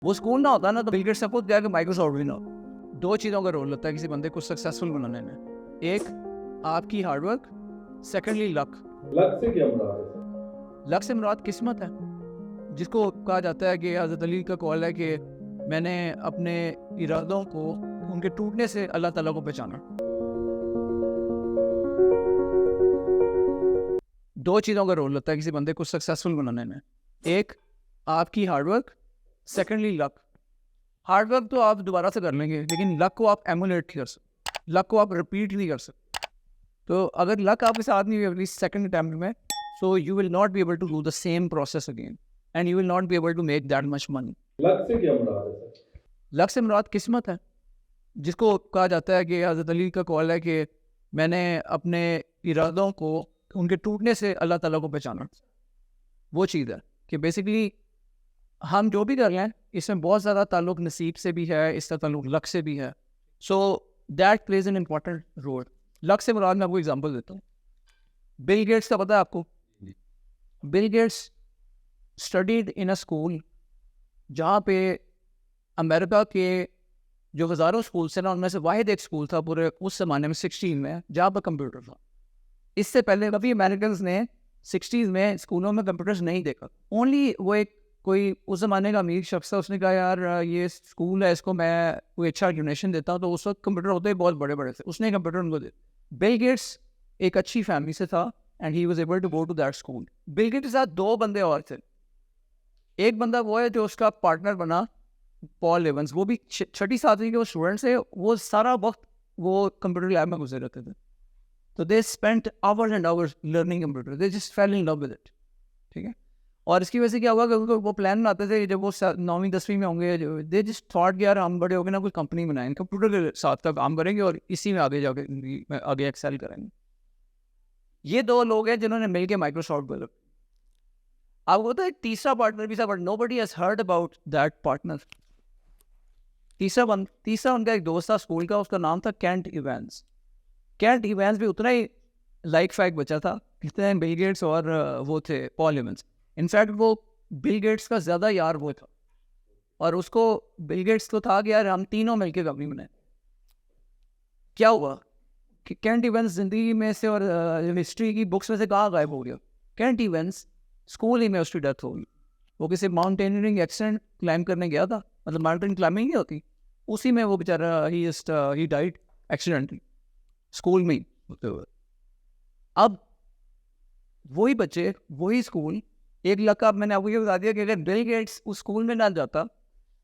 वो स्कूल ना होता ना तो बिल गेट्स खुद जाके माइक्रोसॉफ्ट भी ना हो। दो चीज़ों का रोल होता है किसी बंदे को सक्सेसफुल बनाने में। एक आपकी हार्डवर्क, सेकेंडली लक। लक से क्या मुराद है? लक से मुराद किस्मत है, जिसको कहा जाता है कि हज़रत अली का कौल है कि मैंने अपने इरादों को उनके टूटने से अल्लाह ताला को पहचाना। दो चीज़ों का रोल होता है किसी बंदे को सक्सेसफुल बनाने में। एक आपकी हार्डवर्क, सेकेंडली लक। हार्डवर्क तो आप दोबारा से कर लेंगे, लेकिन लक को आप एमुलेट नहीं कर सकते, लक को आप रिपीट नहीं कर सकते। तो अगर लक आपके साथ नहीं हुई अगली सेकंड अटैम्प्ट में, so you will not be able to do the same process again and you will not be able to make that much money. Luck से क्या मुराद है सर? लक से मुराद किस्मत है, जिसको कहा जाता है कि हज़रत अली का कौल है कि मैंने अपने इरादों को उनके टूटने से अल्लाह ताला को पहचाना। वो चीज़ है कि बेसिकली हम जो भी कर रहे हैं इसमें बहुत ज़्यादा ताल्लुक नसीब से भी है, इसका ताल्लुक लक से भी है। So that plays an important role. Luck से मुराद मैं आपको एग्जांपल देता हूँ। बिल गेट्स का पता है आपको? Bill Gates studied in a school जहाँ पे अमेरिका के जो हज़ारों स्कूल थे ना, उनमें से वाहिद एक स्कूल था पूरे उस ज़माने में 16 में जहाँ पर कंप्यूटर था। इससे पहले कभी अमेरिकन ने 60s में स्कूलों में कंप्यूटर्स नहीं देखा। ओनली वो एक कोई उस ज़माने का अमीर शख्स था, उसने कहा यार ये स्कूल है, इसको मैं कोई अच्छा डोनेशन देता हूँ। तो उस वक्त कंप्यूटर होते ही बहुत बड़े बड़े थे, उसने कंप्यूटर उनको दे। बिल गेट्स एक अच्छी फैमिली से था and he was able to go to that school. Bill Gates के साथ दो बंदे और थे। एक बंदा वो है जो उसका पार्टनर बना, पॉल एवंस। वो भी छठी सातवीं के वो स्टूडेंट्स है, वो सारा वक्त वो कंप्यूटर लैब में घुसे रहते थे। तो they spent hours and hours learning computer, they just fail in love with it. ठीक है। और इसकी वजह से क्या हुआ कि उनको वो प्लान बनाते थे जब वो 9वीं 10वीं में होंगे, दे जस्ट थॉट कि यार हम बड़े हो गए ना, कोई कंपनी बनाएंगे, कंप्यूटर के साथ का काम करेंगे और इसी में आगे जाके आगे एक्सेल करेंगे। ये दो लोग हैं जिन्होंने मिलकर माइक्रोसॉफ्ट बोला। आपको तो एक तीसरा पार्टनर भी था, but nobody has heard about that partner. तीसरा उनका एक दोस्त था स्कूल का, उसका नाम था केंट इवेंस। केंट इवेंस भी उतना ही लाइक फैक बचा था जितने बिल गेट्स और वो थे पॉल इवेंस। इनफैक्ट वो बिल गेट्स का ज़्यादा यार वो था, और उसको बिल गेट्स को था कि यार हम तीनों मिलकर कंपनी बनाए। क्या हुआ कि केंट इवेंस जिंदगी में से और हिस्ट्री की बुक्स में से कहाँ गायब हो गया। केंट इवेंस स्कूल ही में उसकी डेथ हो गई। वो किसी माउंटेनियरिंग एक्सीडेंट क्लाइम करने गया था, मतलब माउंटेन क्लाइंबिंग नहीं होती, उसी में वो बेचारा ही डाइड एक्सीडेंटली स्कूल में ही होते हुए। अब वही बच्चे, वही स्कूल, एक लका मैंने आपको ये बता दिया कि अगर बिल गेट्स उस स्कूल में ना जाता,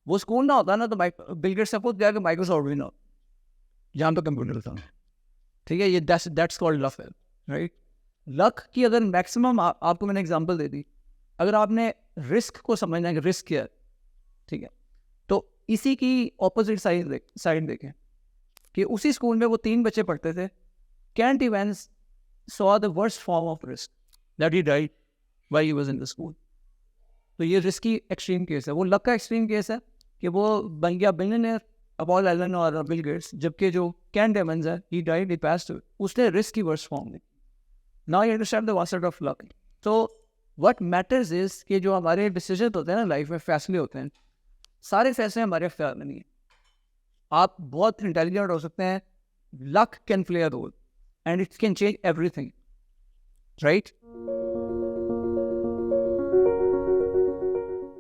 वो स्कूल ना होता ना, तो बिल गेट्स खुद जाके माइक्रोसॉफ्ट भी ना, जहाँ पे कंप्यूटर था। ठीक है, ये that's called luck, right. Luck की अगर मैक्सिमम आपको मैंने एग्जांपल दे दी। अगर आपने रिस्क को समझना है कि रिस्क क्या है, ठीक है, तो इसी की ऑपोजिट साइड देखें कि उसी स्कूल में वो 3 बच्चे पढ़ते थे। Kent Evans saw the worst form of risk that he died while he was in the school. तो ये रिस्की एक्सट्रीम केस है। वो लक का एक्सट्रीम केस है कि वो बन गया बिलियनियर, पॉल एलन और बिल गेट्स, जबकि जो केंट इवेंस है he died, he passed away, उसने रिस्क की वर्स्ट फॉर्म ली। Now you understand the vast of luck. तो व्हाट मैटर्स इज कि जो हमारे डिसीजन होते हैं ना लाइफ में, फैसले होते हैं, सारे फैसले हमारे अख्तियार में नहीं है। आप बहुत इंटेलिजेंट हो सकते हैं, luck can play a role and it can change everything, right?